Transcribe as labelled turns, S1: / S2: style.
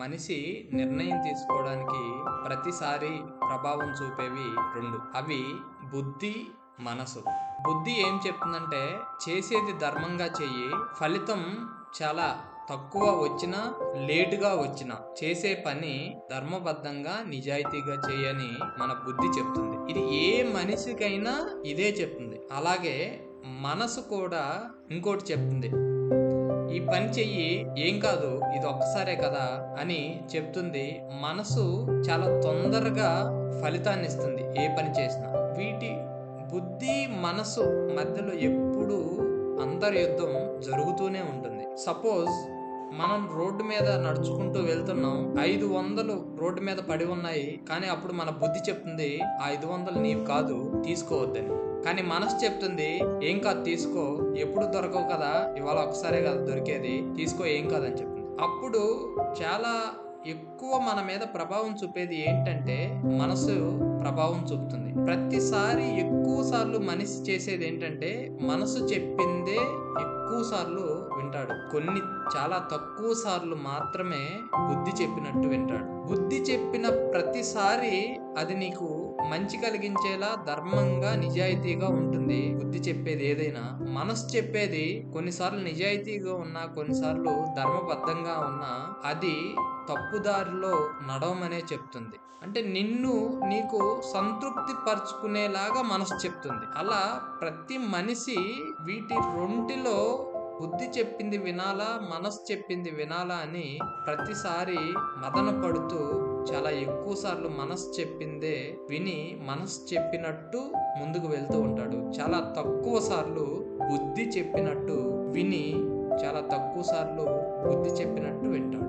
S1: మనిషి నిర్ణయం తీసుకోవడానికి ప్రతిసారి ప్రభావం చూపేవి రెండు. అవి బుద్ధి, మనసు. బుద్ధి ఏం చెప్తుందంటే చేసేది ధర్మంగా చెయ్యి, ఫలితం చాలా తక్కువ వచ్చినా లేటుగా వచ్చినా చేసే పని ధర్మబద్ధంగా నిజాయితీగా చేయని మన బుద్ధి చెప్తుంది. ఇది ఏ మనిషికైనా ఇదే చెప్తుంది. అలాగే మనసు కూడా ఇంకోటి చెప్తుంది, ఈ పని చెయ్యి, ఏం కాదు, ఇది ఒక్కసారే కదా అని చెప్తుంది. మనసు చాలా తొందరగా ఫలితాన్ని ఇస్తుంది ఏ పని చేసినా. వీటి బుద్ధి మనసు మధ్యలో ఎప్పుడూ అంతర్యుద్ధం జరుగుతూనే ఉంటుంది. సపోజ్ మనం రోడ్డు మీద నడుచుకుంటూ వెళ్తున్నాం, 500 రోడ్డు మీద పడి ఉన్నాయి, కానీ అప్పుడు మన బుద్ధి చెప్తుంది ఆ 500 నీవు కాదు, తీసుకోవద్దని. కానీ మనసు చెప్తుంది ఏం కాదు, తీసుకో, ఎప్పుడు దొరకవు కదా, ఇవాళ ఒకసారే కదా దొరికేది, తీసుకో, ఏం కాదని చెప్తుంది. అప్పుడు చాలా ఎక్కువ మన మీద ప్రభావం చూపేది ఏంటంటే మనసు ప్రభావం చూపుతుంది. ప్రతిసారి ఎక్కువ సార్లు మనిషి చేసేది ఏంటంటే మనసు చెప్పిందే ఎక్కువ సార్లు వింటాడు. చాలా తక్కువ సార్లు మాత్రమే బుద్ధి చెప్పినట్టు వింటాడు. బుద్ధి చెప్పిన ప్రతిసారి అది నీకు మంచి కలిగించేలా ధర్మంగా నిజాయితీగా ఉంటుంది. బుద్ధి చెప్పేది ఏదైనా. మనసు చెప్పేది కొన్నిసార్లు నిజాయితీగా ఉన్నా, కొన్నిసార్లు ధర్మబద్ధంగా ఉన్నా అది తప్పుదారిలో నడవమనే చెప్తుంది. అంటే నీకు సంతృప్తి పరుచుకునేలాగా మనసు చెప్తుంది. అలా ప్రతి మనిషి వీటి రెండిలో బుద్ధి చెప్పింది వినాలా, మనసు చెప్పింది వినాలా అని ప్రతిసారి మదన పడుతూ చాలా ఎక్కువ సార్లు మనసు చెప్పిందే విని మనసు చెప్పినట్టు ముందుకు వెళ్తూ ఉంటాడు. చాలా తక్కువ సార్లు బుద్ధి చెప్పినట్టు విని చాలా తక్కువ సార్లు బుద్ధి చెప్పినట్టు వింటాడు.